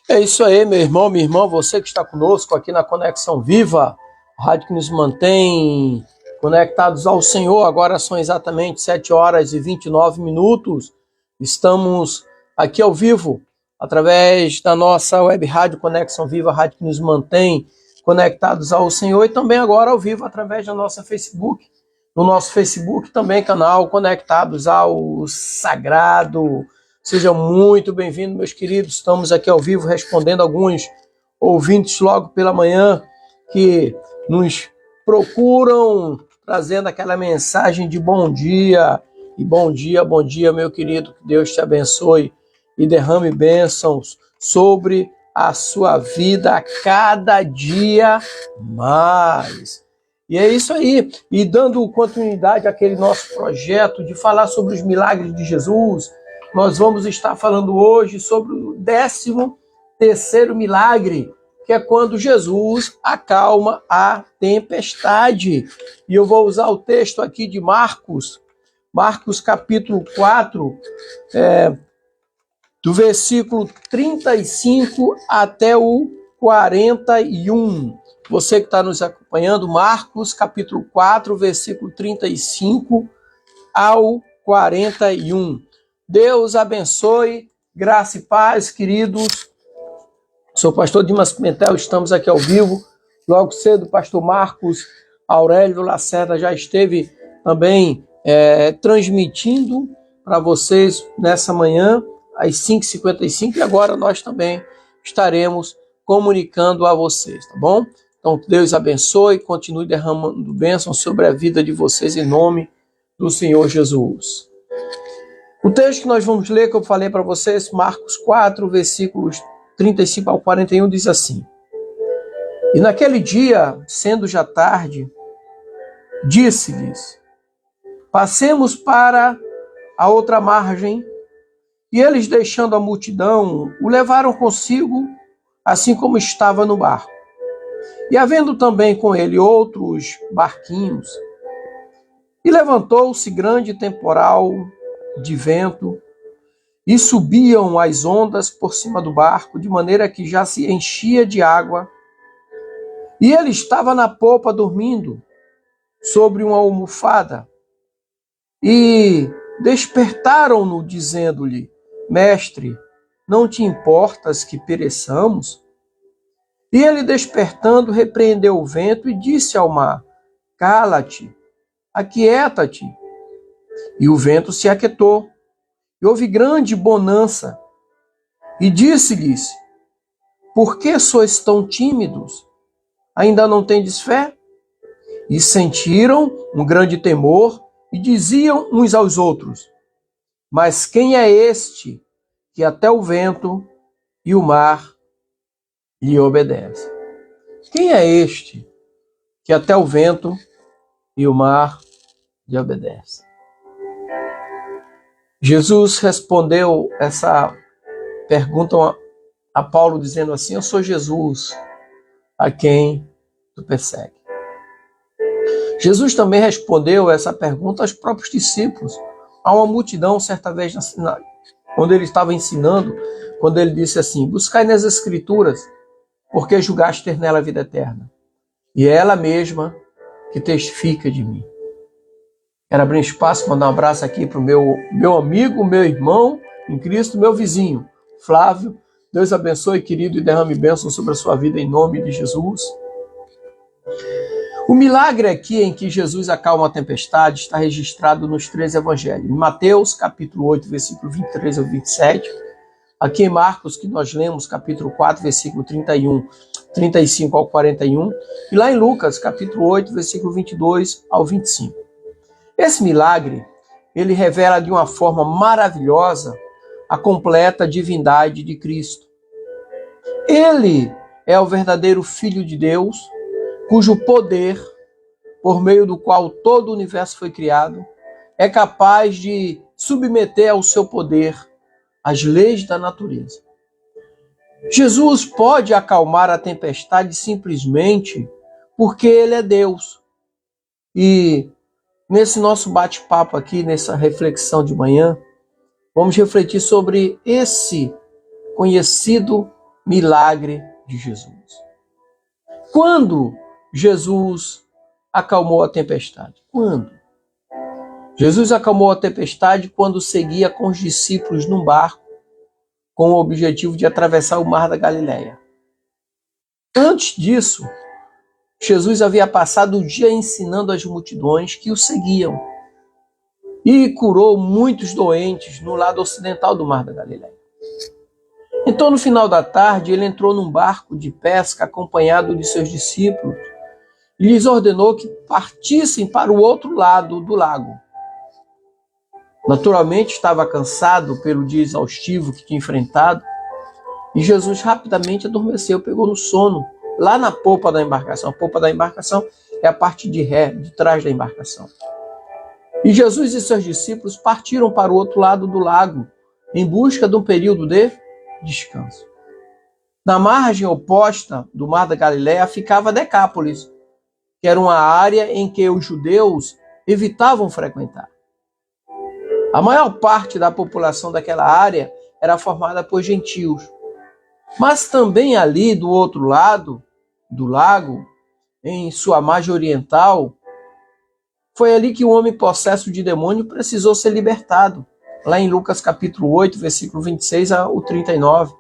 É isso aí, meu irmão, minha irmã, você que está conosco aqui na Conexão Viva, a rádio que nos mantém conectados ao Senhor. Agora são exatamente 7 horas e 29 minutos. Estamos aqui ao vivo, através da nossa web rádio Conexão Viva, a rádio que nos mantém conectados ao Senhor, e também agora ao vivo através da nossa Facebook. No nosso Facebook também, canal Conectados ao Sagrado. Sejam muito bem-vindos, meus queridos. Estamos aqui ao vivo respondendo alguns ouvintes logo pela manhã que nos procuram, trazendo aquela mensagem de bom dia. E bom dia, meu querido. Que Deus te abençoe e derrame bênçãos sobre a sua vida a cada dia mais. E é isso aí. E dando continuidade àquele nosso projeto de falar sobre os milagres de Jesus, nós vamos estar falando hoje sobre o 13º milagre, que é quando Jesus acalma a tempestade. E eu vou usar o texto aqui de Marcos capítulo 4, do versículo 35 até o 41. Você que está nos acompanhando, Marcos capítulo 4, versículo 35 ao 41. Deus abençoe, graça e paz, queridos. Sou o pastor Dimas Pimentel, estamos aqui ao vivo. Logo cedo, o pastor Marcos Aurélio Lacerda já esteve também transmitindo para vocês nessa manhã, às 5h55, e agora nós também estaremos comunicando a vocês, tá bom? Então, Deus abençoe, continue derramando bênçãos sobre a vida de vocês em nome do Senhor Jesus. O texto que nós vamos ler, que eu falei para vocês, Marcos 4, versículos 35 ao 41, diz assim: E naquele dia, sendo já tarde, disse-lhes: Passemos para a outra margem. E eles, deixando a multidão, o levaram consigo, assim como estava no barco. E havendo também com ele outros barquinhos, e levantou-se grande temporal de vento, e subiam as ondas por cima do barco, de maneira que já se enchia de água. E ele estava na popa dormindo, sobre uma almofada. E despertaram-no, dizendo-lhe: Mestre, não te importas que pereçamos? E ele, despertando, repreendeu o vento e disse ao mar: Cala-te, aquieta-te. E o vento se aquietou, e houve grande bonança. E disse-lhes: Por que sois tão tímidos? Ainda não tendes fé? E sentiram um grande temor, e diziam uns aos outros: Mas quem é este que até o vento e o mar lhe obedecem? Quem é este que até o vento e o mar lhe obedecem? Jesus respondeu essa pergunta a Paulo dizendo assim: Eu sou Jesus, a quem tu persegue. Jesus também respondeu essa pergunta aos próprios discípulos, a uma multidão, certa vez, quando ele estava ensinando, quando ele disse assim: Buscai nas Escrituras, porque julgaste ter nela a vida eterna, e é ela mesma que testifica de mim. Quero abrir espaço, mandar um abraço aqui para o meu amigo, meu irmão em Cristo, meu vizinho, Flávio. Deus abençoe, querido, e derrame bênção sobre a sua vida em nome de Jesus. O milagre aqui em que Jesus acalma a tempestade está registrado nos 3 evangelhos. Em Mateus, capítulo 8, versículo 23 ao 27. Aqui em Marcos, que nós lemos, capítulo 4, versículo 35 ao 41. E lá em Lucas, capítulo 8, versículo 22 ao 25. Esse milagre, ele revela de uma forma maravilhosa a completa divindade de Cristo. Ele é o verdadeiro Filho de Deus, cujo poder, por meio do qual todo o universo foi criado, é capaz de submeter ao seu poder as leis da natureza. Jesus pode acalmar a tempestade simplesmente porque ele é Deus. E nesse nosso bate-papo aqui, nessa reflexão de manhã, vamos refletir sobre esse conhecido milagre de Jesus. Quando Jesus acalmou a tempestade? Quando? Jesus acalmou a tempestade quando seguia com os discípulos num barco com o objetivo de atravessar o mar da Galileia. Antes disso, Jesus havia passado o dia ensinando as multidões que o seguiam e curou muitos doentes no lado ocidental do mar da Galileia. Então, no final da tarde, ele entrou num barco de pesca acompanhado de seus discípulos e lhes ordenou que partissem para o outro lado do lago. Naturalmente, estava cansado pelo dia exaustivo que tinha enfrentado e Jesus rapidamente adormeceu, pegou no sono, lá na popa da embarcação. A popa da embarcação é a parte de ré, de trás da embarcação. E Jesus e seus discípulos partiram para o outro lado do lago, em busca de um período de descanso. Na margem oposta do mar da Galileia ficava Decápolis, que era uma área em que os judeus evitavam frequentar. A maior parte da população daquela área era formada por gentios. Mas também ali do outro lado do lago, em sua margem oriental, foi ali que o homem possesso de demônio precisou ser libertado. Lá em Lucas capítulo 8, versículo 26 ao 39.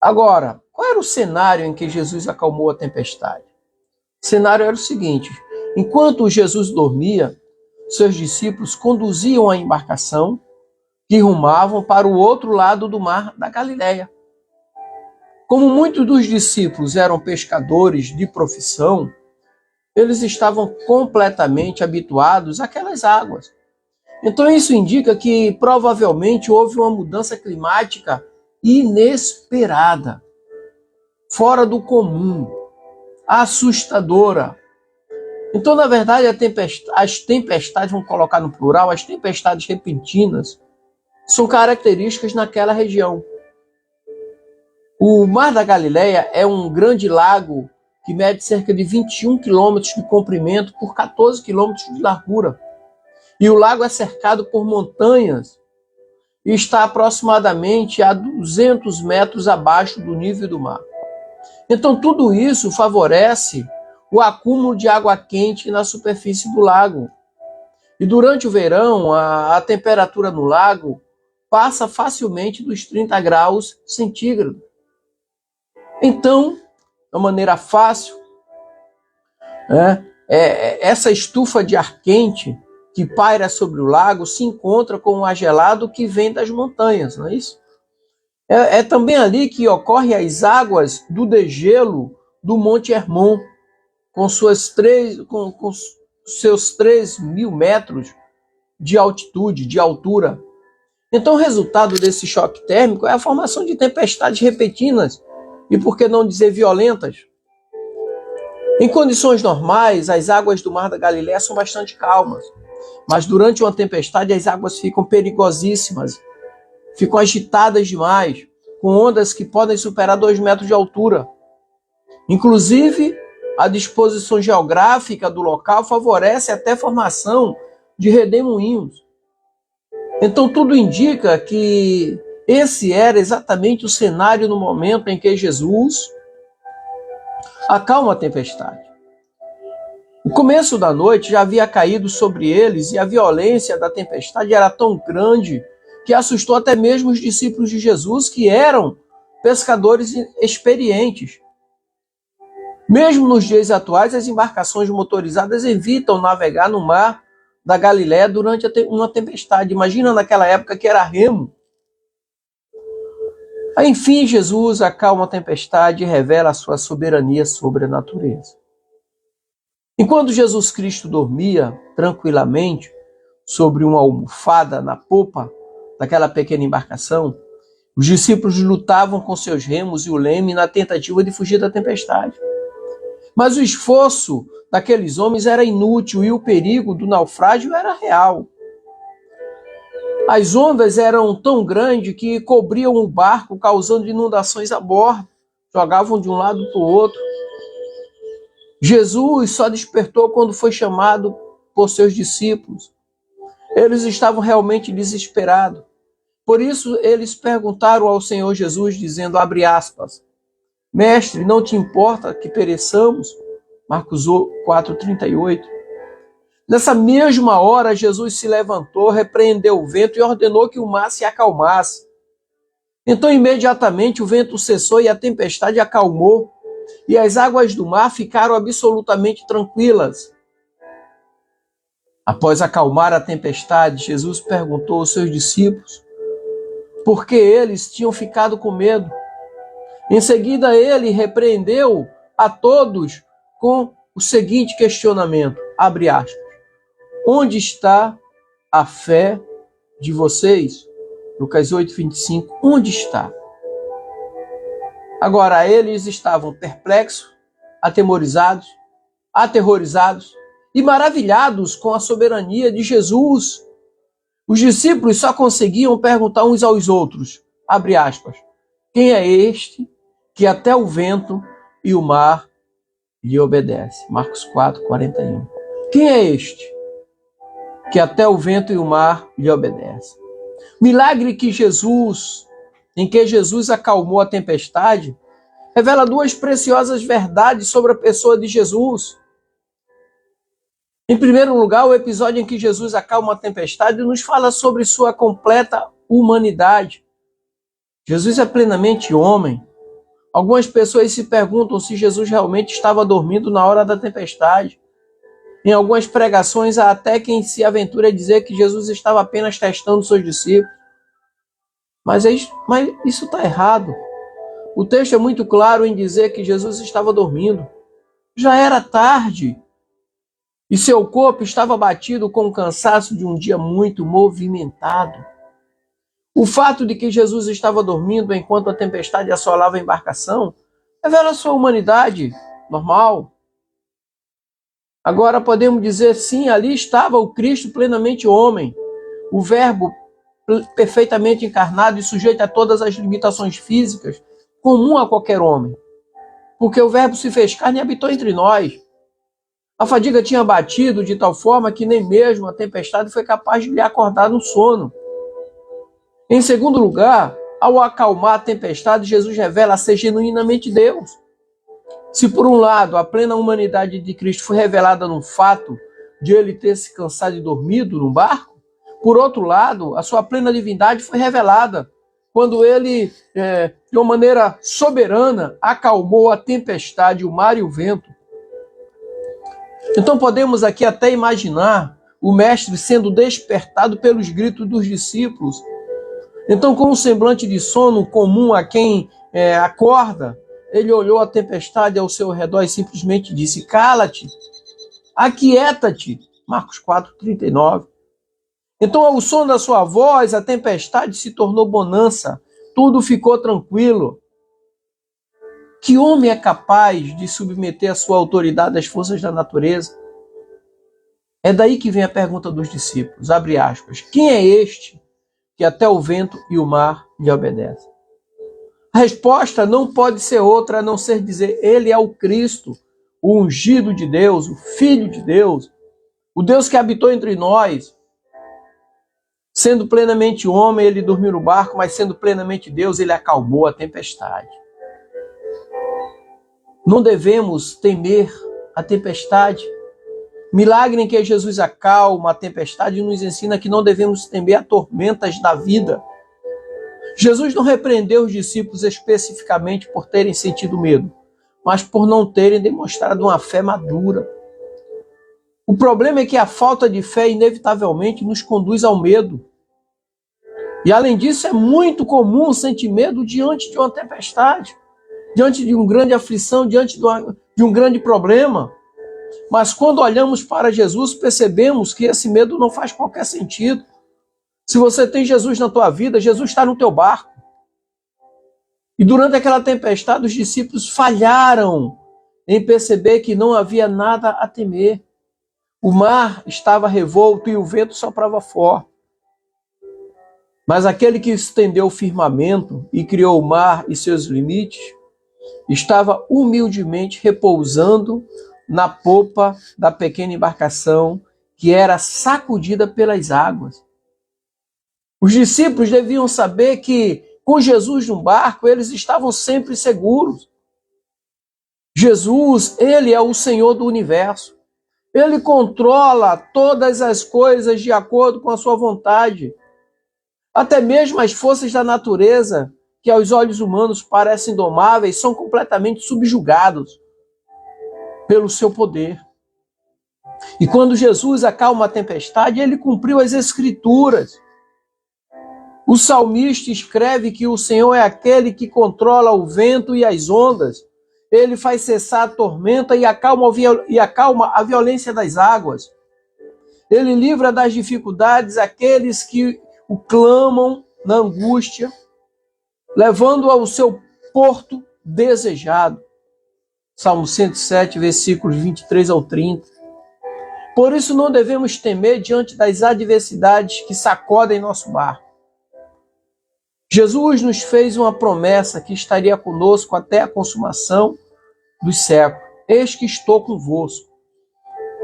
Agora, qual era o cenário em que Jesus acalmou a tempestade? O cenário era o seguinte: enquanto Jesus dormia, seus discípulos conduziam a embarcação que rumavam para o outro lado do mar da Galileia. Como muitos dos discípulos eram pescadores de profissão, eles estavam completamente habituados àquelas águas. Então isso indica que provavelmente houve uma mudança climática inesperada, fora do comum, assustadora. Então, na verdade, as tempestades, vamos colocar no plural, as tempestades repentinas, são características naquela região. O Mar da Galileia é um grande lago que mede cerca de 21 quilômetros de comprimento por 14 quilômetros de largura. E o lago é cercado por montanhas e está aproximadamente a 200 metros abaixo do nível do mar. Então, tudo isso favorece o acúmulo de água quente na superfície do lago. E durante o verão, a temperatura no lago passa facilmente dos 30 graus centígrados. Então, de maneira fácil, essa estufa de ar quente que paira sobre o lago se encontra com o ar gelado que vem das montanhas, não é isso? É também ali que ocorrem as águas do degelo do Monte Hermon, com seus 3.000 metros de altitude, de altura. Então, o resultado desse choque térmico é a formação de tempestades repentinas e, por que não dizer, violentas. Em condições normais, as águas do Mar da Galileia são bastante calmas, mas durante uma tempestade as águas ficam perigosíssimas, ficam agitadas demais, com ondas que podem superar 2 metros de altura. Inclusive, a disposição geográfica do local favorece até a formação de redemoinhos. Então, tudo indica que esse era exatamente o cenário no momento em que Jesus acalma a tempestade. O começo da noite já havia caído sobre eles e a violência da tempestade era tão grande que assustou até mesmo os discípulos de Jesus, que eram pescadores experientes. Mesmo nos dias atuais, as embarcações motorizadas evitam navegar no mar da Galileia durante uma tempestade. Imagina naquela época que era remo. Enfim, Jesus acalma a tempestade e revela a sua soberania sobre a natureza. Enquanto Jesus Cristo dormia tranquilamente sobre uma almofada na popa daquela pequena embarcação, Os discípulos lutavam com seus remos e o leme na tentativa de fugir da tempestade. Mas o esforço daqueles homens era inútil e o perigo do naufrágio era real. As ondas eram tão grandes que cobriam o barco, causando inundações a bordo. Jogavam de um lado para o outro. Jesus só despertou quando foi chamado por seus discípulos. Eles estavam realmente desesperados. Por isso, eles perguntaram ao Senhor Jesus, dizendo, abre aspas, Mestre, não te importa que pereçamos? Marcos 4,38. Nessa mesma hora, Jesus se levantou, repreendeu o vento e ordenou que o mar se acalmasse. Então, imediatamente, o vento cessou e a tempestade acalmou, e as águas do mar ficaram absolutamente tranquilas. Após acalmar a tempestade, Jesus perguntou aos seus discípulos por que eles tinham ficado com medo. Em seguida, ele repreendeu a todos com o seguinte questionamento, abre aspas, onde está a fé de vocês? Lucas 8:25, onde está? Agora, eles estavam perplexos, aterrorizados e maravilhados com a soberania de Jesus. Os discípulos só conseguiam perguntar uns aos outros, abre aspas, quem é este que até o vento e o mar lhe obedece? Marcos 4:41. Quem é este que até o vento e o mar lhe obedece? Milagre em que Jesus acalmou a tempestade, revela duas preciosas verdades sobre a pessoa de Jesus. Em primeiro lugar, o episódio em que Jesus acalma a tempestade nos fala sobre sua completa humanidade. Jesus é plenamente homem. Algumas pessoas se perguntam se Jesus realmente estava dormindo na hora da tempestade. Em algumas pregações, há até quem se aventura a dizer que Jesus estava apenas testando seus discípulos. Mas isso está errado. O texto é muito claro em dizer que Jesus estava dormindo. Já era tarde. E seu corpo estava batido com o cansaço de um dia muito movimentado. O fato de que Jesus estava dormindo enquanto a tempestade assolava a embarcação revela sua humanidade normal. Agora podemos dizer sim, ali estava o Cristo plenamente homem, o Verbo perfeitamente encarnado e sujeito a todas as limitações físicas comum a qualquer homem. Porque o Verbo se fez carne e habitou entre nós. A fadiga tinha batido de tal forma que nem mesmo a tempestade foi capaz de lhe acordar no sono. Em segundo lugar, ao acalmar a tempestade, Jesus revela ser genuinamente Deus. Se por um lado a plena humanidade de Cristo foi revelada no fato de ele ter se cansado e dormido no barco, por outro lado, a sua plena divindade foi revelada quando ele, de uma maneira soberana, acalmou a tempestade, o mar e o vento. Então podemos aqui até imaginar o mestre sendo despertado pelos gritos dos discípulos. Então, com um semblante de sono comum a quem acorda, ele olhou a tempestade ao seu redor e simplesmente disse, cala-te, aquieta-te. Marcos 4:39. Então, ao som da sua voz, a tempestade se tornou bonança, tudo ficou tranquilo. Que homem é capaz de submeter a sua autoridade às forças da natureza? É daí que vem a pergunta dos discípulos, abre aspas, quem é este que até o vento e o mar lhe obedecem? A resposta não pode ser outra a não ser dizer, ele é o Cristo, o ungido de Deus, o Filho de Deus, o Deus que habitou entre nós. Sendo plenamente homem, ele dormiu no barco, mas sendo plenamente Deus, ele acalmou a tempestade. Não devemos temer a tempestade. Milagre em que Jesus acalma a tempestade nos ensina que não devemos temer a tormentas da vida. Jesus não repreendeu os discípulos especificamente por terem sentido medo, mas por não terem demonstrado uma fé madura. O problema é que a falta de fé inevitavelmente nos conduz ao medo. E além disso, é muito comum sentir medo diante de uma tempestade, diante de uma grande aflição, diante de um grande problema. Mas quando olhamos para Jesus, percebemos que esse medo não faz qualquer sentido. Se você tem Jesus na tua vida, Jesus está no teu barco. E durante aquela tempestade, os discípulos falharam em perceber que não havia nada a temer. O mar estava revolto e o vento soprava forte. Mas aquele que estendeu o firmamento e criou o mar e seus limites, estava humildemente repousando na popa da pequena embarcação que era sacudida pelas águas. Os discípulos deviam saber que, com Jesus no barco, eles estavam sempre seguros. Jesus, ele é o Senhor do universo. Ele controla todas as coisas de acordo com a sua vontade. Até mesmo as forças da natureza, que aos olhos humanos parecem indomáveis, são completamente subjugados pelo seu poder. E quando Jesus acalma a tempestade, ele cumpriu as Escrituras. O salmista escreve que o Senhor é aquele que controla o vento e as ondas. Ele faz cessar a tormenta e acalma a violência das águas. Ele livra das dificuldades aqueles que o clamam na angústia, levando-o ao seu porto desejado. Salmo 107, versículos 23 ao 30. Por isso não devemos temer diante das adversidades que sacodem nosso barco. Jesus nos fez uma promessa que estaria conosco até a consumação dos séculos. Eis que estou convosco.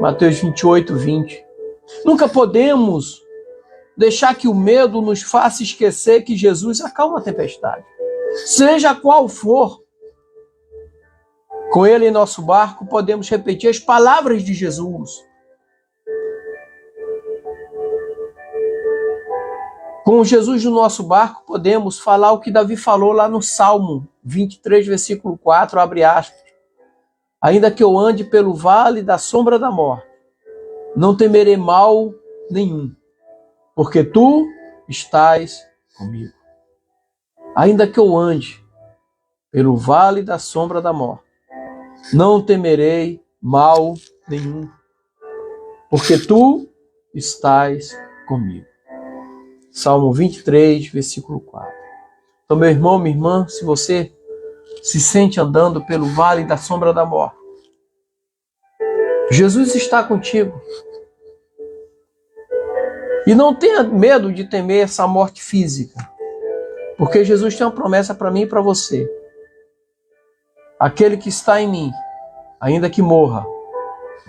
Mateus 28, 20. Nunca podemos deixar que o medo nos faça esquecer que Jesus acalma a tempestade. Seja qual for, com ele em nosso barco, podemos repetir as palavras de Jesus. Com Jesus no nosso barco, podemos falar o que Davi falou lá no Salmo 23, versículo 4, abre aspas. Ainda que eu ande pelo vale da sombra da morte, não temerei mal nenhum, porque tu estás comigo. Ainda que eu ande pelo vale da sombra da morte, não temerei mal nenhum, porque tu estás comigo. Salmo 23, versículo 4. Então, meu irmão, minha irmã, se você se sente andando pelo vale da sombra da morte, Jesus está contigo. E não tenha medo de temer essa morte física, porque Jesus tem uma promessa para mim e para você. Aquele que está em mim, ainda que morra,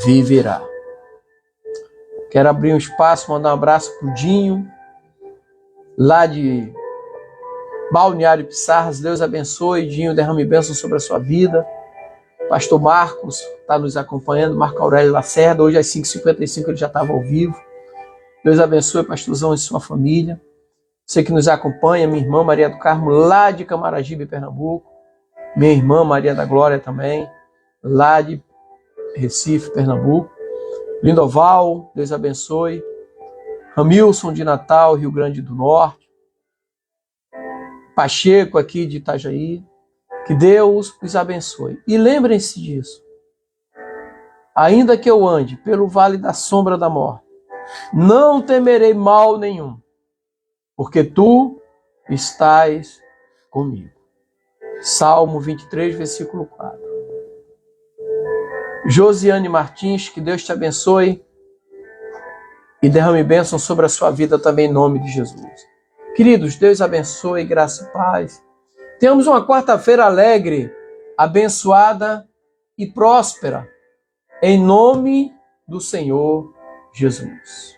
viverá. Quero abrir um espaço, mandar um abraço para o Dinho, lá de Balneário Pissarras. Deus abençoe, Dinho, derrame bênção sobre a sua vida. Pastor Marcos está nos acompanhando, Marco Aurélio Lacerda, hoje às 5h55 ele já estava ao vivo. Deus abençoe, pastorzão, e sua família. Você que nos acompanha, minha irmã Maria do Carmo, lá de Camaragibe, Pernambuco. Minha irmã Maria da Glória também, lá de Recife, Pernambuco. Lindoval, Deus abençoe. Ramilson de Natal, Rio Grande do Norte. Pacheco aqui de Itajaí. Que Deus os abençoe. E lembrem-se disso. Ainda que eu ande pelo vale da sombra da morte, não temerei mal nenhum, porque tu estás comigo. Salmo 23, versículo 4. Josiane Martins, que Deus te abençoe e derrame bênção sobre a sua vida também em nome de Jesus. Queridos, Deus abençoe, graça e paz. Temos uma quarta-feira alegre, abençoada e próspera, em nome do Senhor Jesus.